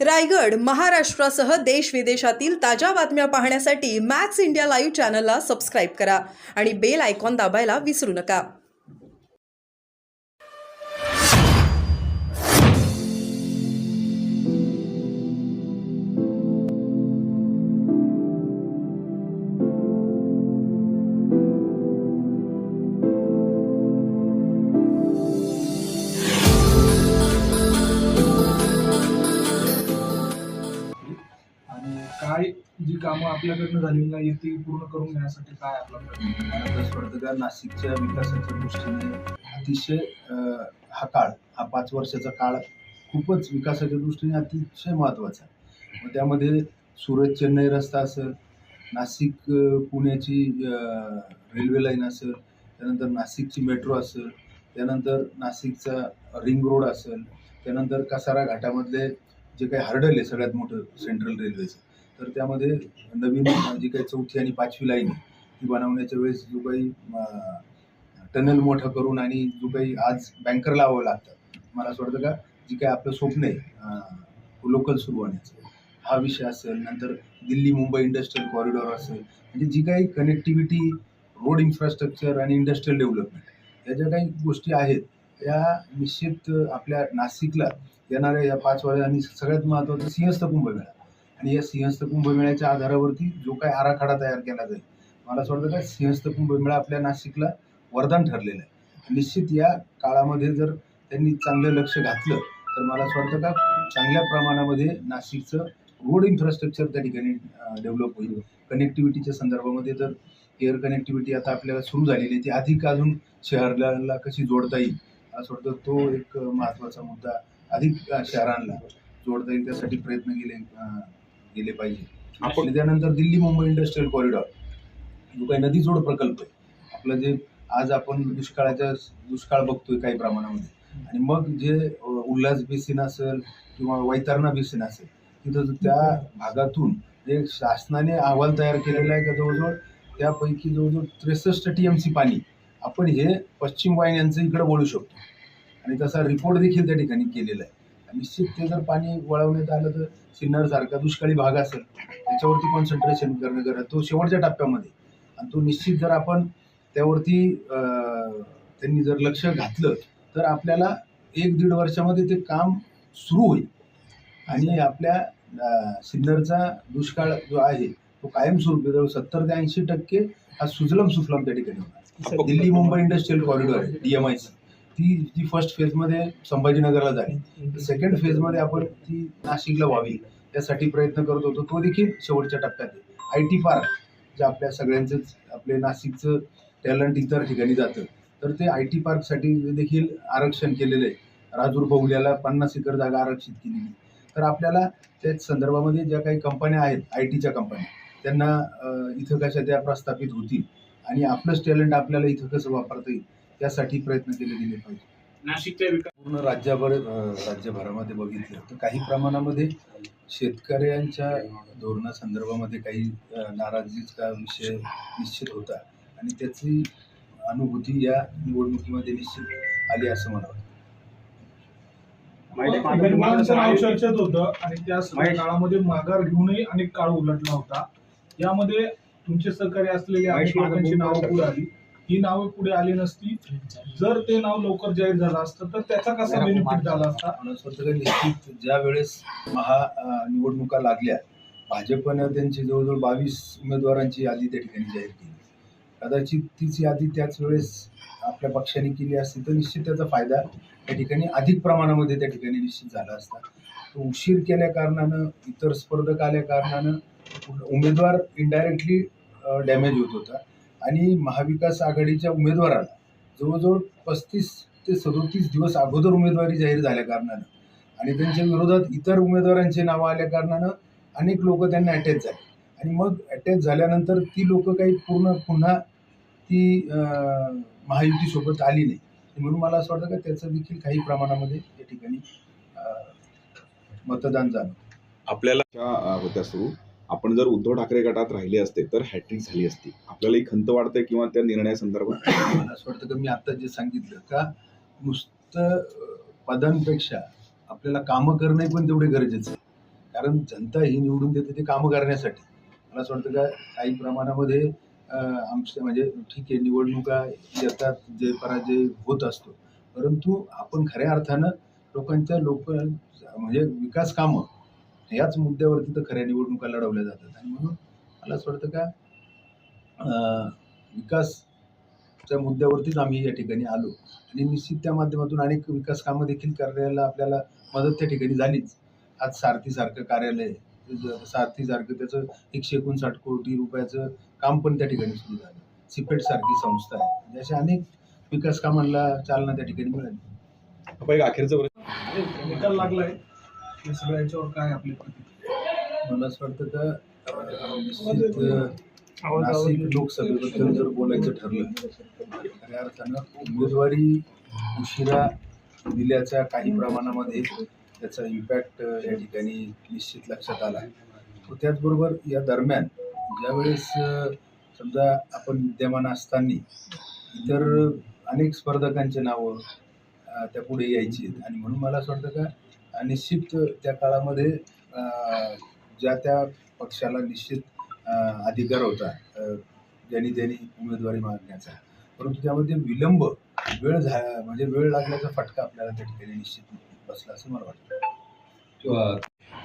रायगड, महाराष्ट्रासह देश विदेशातील ताज्या बातम्या पाहण्यासाठी मॅक्स इंडिया लाईव्ह चॅनलला सबस्क्राईब करा आणि बेल आयकॉन दाबायला विसरू नका. आणि काय जी कामं आपल्याकडनं झालेली नाही ती पूर्ण करून घेण्यासाठी काय आपला प्रयत्न? मला असं वाटतं का नाशिकच्या विकासाच्या दृष्टीने अतिशय हा 5 वर्षाचा काळ खूपच विकासाच्या दृष्टीने अतिशय महत्त्वाचा आहे. मग त्यामध्ये सुरत चेन्नई रस्ता असेल, नाशिक पुण्याची रेल्वे लाईन असेल, त्यानंतर नाशिकची मेट्रो असेल, त्यानंतर नाशिकचा रिंग रोड असेल, त्यानंतर कसारा घाटामधले जे काही हर्डल आहे सगळ्यात मोठं सेंट्रल रेल्वेचं, तर त्यामध्ये नवीन जी काही 4थी आणि 5वी लाईन आहे ती बनवण्याच्या वेळेस जो काही टनल मोठं करून आणि जो काही आज बँकर लावावं लागतं, मला असं वाटतं का जी काही आपलं स्वप्न आहे लोकल सुरू होण्याचं हा विषय असेल, नंतर दिल्ली मुंबई इंडस्ट्रियल कॉरिडॉर असेल, म्हणजे जी काही कनेक्टिव्हिटी, रोड इन्फ्रास्ट्रक्चर आणि इंडस्ट्रियल डेव्हलपमेंट या ज्या काही गोष्टी आहेत त्या निश्चित आपल्या नाशिकला येणाऱ्या या 5 वर्षांनी आणि सगळ्यात महत्त्वाचं सिंहस्थ कुंभमेळा आणि या सिंहस्थ कुंभमेळ्याच्या आधारावरती जो काही आराखडा तयार केला जाईल, मला असं वाटतं का सिंहस्थ कुंभमेळा आपल्या नाशिकला वरदान ठरलेलं आहे. निश्चित या काळामध्ये जर त्यांनी चांगलं लक्ष घातलं तर मला असं वाटतं का चांगल्या प्रमाणामध्ये नाशिकचं रोड इन्फ्रास्ट्रक्चर त्या ठिकाणी डेव्हलप होईल. कनेक्टिव्हिटीच्या संदर्भामध्ये तर एअर कनेक्टिव्हिटी आता आपल्याला सुरू झालेली आहे, ती अधिक अजून शहराला कशी जोडता येईल असं वाटतं तो एक महत्त्वाचा मुद्दा अधिक शहरांना जोडता येईल त्यासाठी प्रयत्न गेले पाहिजे. आपण त्यानंतर दिल्ली मुंबई इंडस्ट्रियल कॉरिडॉर जो काही नदी जोड प्रकल्प आहे आपलं, जे आज आपण दुष्काळ बघतोय काही प्रमाणामध्ये, आणि मग जे उल्हास बेसिन असेल किंवा वैतरणा बेसिन असेल तिथं त्या भागातून जे शासनाने अहवाल तयार केलेला आहे का जवळजवळ त्यापैकी जवळजवळ 63 TMC पाणी आपण हे पश्चिम वाहिन्यांचं इकडे वळू शकतो आणि तसा रिपोर्ट देखील त्या ठिकाणी केलेला आहे. निश्चित ते जर पाणी वळवण्यात आलं तर सिन्नरसारखा दुष्काळी भाग असेल त्याच्यावरती कॉन्सन्ट्रेशन करणं गरज तो शेवटच्या टप्प्यामध्ये, आणि तो निश्चित जर आपण त्यावरती त्यांनी जर लक्ष घातलं तर आपल्याला 1-1.5 वर्षामध्ये ते काम सुरू होईल आणि आपल्या सिन्नरचा दुष्काळ जो आहे तो कायमस्वरूपी जवळ 70 ते 80% हा सुजलम सुफलाम त्या ठिकाणी होणार. दिल्ली मुंबई इंडस्ट्रियल कॉरिडॉर आहे DMIC, ती फर्स्ट फेजमध्ये संभाजीनगरला झाली, सेकंड फेजमध्ये आपण ती नाशिकला व्हावी यासाठी प्रयत्न करत होतो, तो देखील शेवटच्या टप्प्यात आहे. IT पार्क जे आपल्या सगळ्यांचंच आपले नाशिकचं टॅलेंट इतर ठिकाणी जातं, तर ते IT पार्कसाठी देखील आरक्षण केलेलं आहे. राजूर बहुल्याला 50 एकर जागा आरक्षित केलेली. तर आपल्याला त्याच संदर्भामध्ये ज्या काही कंपन्या आहेत ITच्या कंपन्या त्यांना इथं कशा त्या प्रस्थापित होतील आणि आपलंच टॅलेंट आपल्याला इथं कसं वापरता येईल त्यासाठी प्रयत्न केले गेले पाहिजे. नाशिकच्या विकास पूर्ण राज्यभरामध्ये बघितलं तर काही प्रमाणामध्ये शेतकऱ्यांच्या धोरणासंदर्भामध्ये काही नाराजीचा विषय निश्चित होता आणि त्याची अनुभूती या निवडणुकीमध्ये निश्चित आली असं मला वाटतं. गणितांचं नाव चर्चेत होतं आणि त्या काळामध्ये माघार घेऊनही अनेक काळ उलटला होता. यामध्ये तुमचे सहकारी असलेले अनेक लोकांची नावं पुढे आली. ही नावं पुढे आली नसती जर ते नाव लवकर जाहीर झालं असतं तर त्याचा कसा बेनिफिट झाला असता? स्वतः निश्चित ज्या वेळेस निवडणुका लागल्या भाजपनं त्यांची जवळजवळ 22 उमेदवारांची यादी त्या ठिकाणी जाहीर केली. कदाचित तीच यादी त्याच वेळेस आपल्या पक्षाने केली असती तर निश्चित त्याचा फायदा त्या ठिकाणी अधिक प्रमाणामध्ये त्या ठिकाणी निश्चित झाला असता. तो उशीर केल्या कारणानं, इतर स्पर्धक आल्या कारणानं उमेदवार इनडायरेक्टली डॅमेज होत होता आणि महाविकास आघाडीच्या उमेदवाराला जवळजवळ 35 ते 37 दिवस अगोदर उमेदवारी जाहीर झाल्या कारणानं आणि त्यांच्या विरोधात इतर उमेदवारांची नावं आल्या कारणानं अनेक लोक त्यांना अटॅच झाले आणि मग अटॅच झाल्यानंतर ती लोक काही पुन्हा ती महायुतीसोबत आली नाही. म्हणून मला असं वाटतं का त्याचं देखील काही प्रमाणामध्ये या ठिकाणी मतदान झालं. आपल्याला होत्या सुरू आपण जर उद्धव ठाकरे गटात राहिले असते तर हॅट्रिक झाली असती, आपल्याला ही खंत वाटते किंवा त्या निर्णयासंदर्भात? मला असं वाटतं की मी आता जे सांगितलं का नुसतं पदांपेक्षा आपल्याला कामं करणं पण तेवढे गरजेचं आहे. कारण जनता ही निवडून देते ते कामं करण्यासाठी. मला असं वाटतं का काही प्रमाणामध्ये आमच्या म्हणजे ठीक आहे निवडणुका येतात, जय पराजय होत असतो, परंतु आपण खऱ्या अर्थानं लोक म्हणजे विकास कामं याच मुद्द्यावरती तर खऱ्या निवडणुका लढवल्या जातात. आणि म्हणून मला असं वाटतं का विकासच्या मुद्द्यावरतीच आम्ही या ठिकाणी आलो आणि निश्चित त्या माध्यमातून अनेक विकास कामं देखील करायला आपल्याला मदत त्या ठिकाणी झालीच. आज सारथीसारखं कार्यालय, सारथीसारखं त्याचं 159 कोटी रुपयाचं काम पण त्या ठिकाणी सुरू झालं. सिपेट सारखी संस्था आहे, म्हणजे अशा अनेक विकास कामांना चालना त्या ठिकाणी मिळाली. आपण एक अखेरचं प्रश्न निकाल लागलाय या सगळ्या याच्यावर काय आपली प्रतिक्रिया? मला असं वाटतं का निश्चित नाशिक लोकसभेबद्दल जर बोलायचं ठरलं खऱ्या अर्थानं उमेदवारी उशिरा दिल्याच्या काही प्रमाणामध्ये त्याचा इम्पॅक्ट या ठिकाणी निश्चित लक्षात आला. त्याचबरोबर या दरम्यान ज्यावेळेस समजा आपण विद्यमान असताना इतर अनेक स्पर्धकांचे नावं त्या पुढे यायची आणि म्हणून मला असं वाटतं का निश्चित त्या काळामध्ये ज्या त्या पक्षाला निश्चित अधिकार होता ज्यांनी उमेदवारी मागण्याचा, परंतु त्यामध्ये विलंब म्हणजे वेळ लागल्याचा फटका आपल्याला त्या ठिकाणी निश्चित बसला असं मला वाटतं.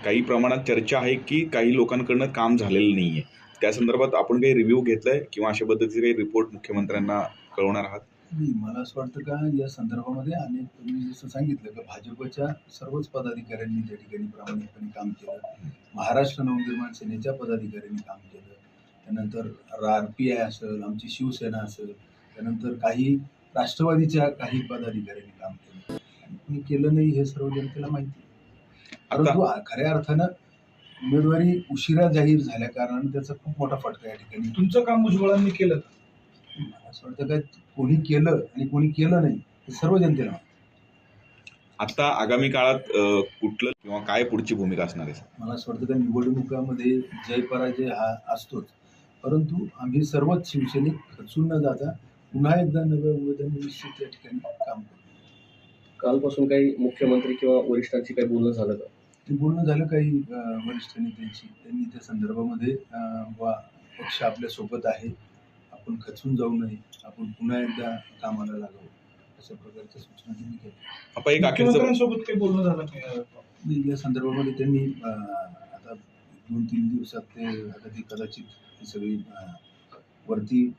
काही प्रमाणात चर्चा आहे की काही लोकांकडनं काम झालेलं नाहीये, त्या संदर्भात आपण काही रिव्ह्यू घेतलाय किंवा अशा पद्धतीचे काही रिपोर्ट मुख्यमंत्र्यांना कळवणार आहात? नाही, मला असं वाटतं का या संदर्भामध्ये अनेक तुम्ही जसं सांगितलं की भाजपच्या सर्वच पदाधिकाऱ्यांनी त्या ठिकाणी प्रामाणिकपणे काम केलं. महाराष्ट्र नवनिर्माण सेनेच्या पदाधिकाऱ्यांनी काम केलं. त्यानंतर RPI असेल, आमची शिवसेना असेल, त्यानंतर काही राष्ट्रवादीच्या काही पदाधिकाऱ्यांनी काम केलं आणि कोणी केलं नाही हे सर्व जनतेला माहिती आहे. परंतु खऱ्या अर्थानं उमेदवारी उशिरा जाहीर झाल्या कारणाने त्याचा खूप मोठा फटका या ठिकाणी. तुमचं काम भुजबळांनी केलं? मला असं वाटतं का कोणी केलं आणि कोणी केलं नाही हे सर्व जनतेला माहिती. आता आगामी काळात कुठलं किंवा काय पुढची भूमिका असणार आहे? मला असं वाटतं का निवडणुकामध्ये जय पराजय हा असतोच, परंतु आम्ही सर्वच शिवसैनिक खचून न जाता पुन्हा एकदा नव्या उमेदवारांनी निश्चित या ठिकाणी काम करू. कालपासून काही मुख्यमंत्री किंवा वरिष्ठांची काही बोलणं झालं का? ते बोलणं झालं काही वरिष्ठ नेत्यांची, त्यांनी त्या संदर्भामध्ये पक्ष आपल्या सोबत आहे, आपण खचून जाऊ नये, आपण पुन्हा एकदा कामाला लागावं अशा प्रकारच्या सूचना त्यांनी केल्या. आपण एक अखेरचं मुख्यमंत्र्यांसोबत काही बोलणं झालं काय? या संदर्भामध्ये त्यांनी आता 2-3 दिवसात ते आता ती कदाचित ही सगळी वरती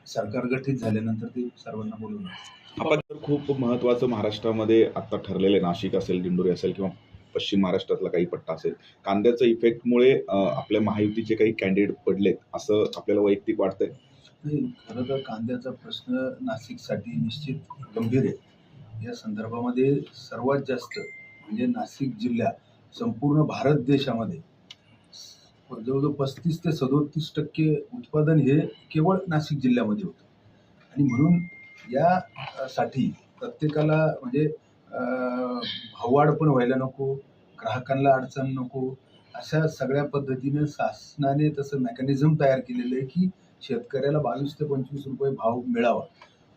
सरकार गठीत झाल्यानंतर ते सर्वांना बोलवणार. आपण खूप महत्त्वाचं महाराष्ट्रामध्ये आता ठरलेलं आहे, नाशिक असेल, दिंडोरी असेल किंवा पश्चिम महाराष्ट्रातला काही पट्टा असेल, कांद्याच्या इफेक्टमुळे आपल्या महायुतीचे काही कॅन्डिडेट पडलेत असं आपल्याला वैयक्तिक वाटतंय? नाही, खरं तर कांद्याचा प्रश्न नाशिकसाठी निश्चित गंभीर आहे. या संदर्भामध्ये सर्वात जास्त म्हणजे नाशिक जिल्हा संपूर्ण भारत देशामध्ये जवळजवळ 35 ते 37% उत्पादन हे केवळ नाशिक जिल्ह्यामध्ये होतं आणि म्हणून यासाठी प्रत्येकाला म्हणजे भाववाढ पण व्हायला नको, ग्राहकांना अडचण नको, अशा सगळ्या पद्धतीनं शासनाने तसं मेकॅनिझम तयार केलेलं आहे की शेतकऱ्याला 22 ते 25 रुपये भाव मिळावा.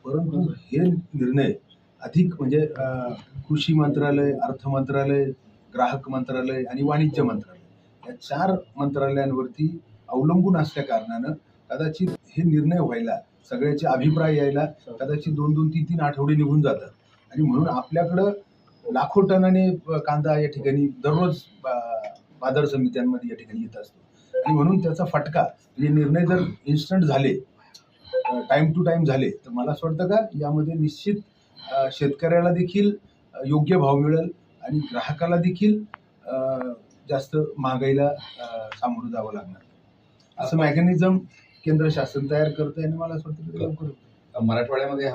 परंतु हे निर्णय अधिक म्हणजे कृषी मंत्रालय, अर्थ मंत्रालय, ग्राहक मंत्रालय आणि वाणिज्य मंत्रालय या 4 मंत्रालयांवरती अवलंबून असल्या कारणानं कदाचित हे निर्णय व्हायला, सगळ्याचे अभिप्राय यायला कदाचित 2-2, 3-3 आठवडे निघून जातात आणि म्हणून आपल्याकडं लाखो टनाने कांदा या ठिकाणी दररोज बाजार समित्यांमध्ये या ठिकाणी येत असतो आणि म्हणून त्याचा फटका म्हणजे निर्णय जर इन्स्टंट झाले, टाईम टू टाईम झाले, तर मला असं वाटतं का यामध्ये निश्चित शेतकऱ्याला देखील योग्य भाव मिळेल आणि ग्राहकाला देखील जास्त महागाईला सामोरं जावं लागणार असं मेकॅनिझम केंद्र शासन तयार करत आहे आणि मला असं वाटतं की लवकर मराठवाड्यामध्ये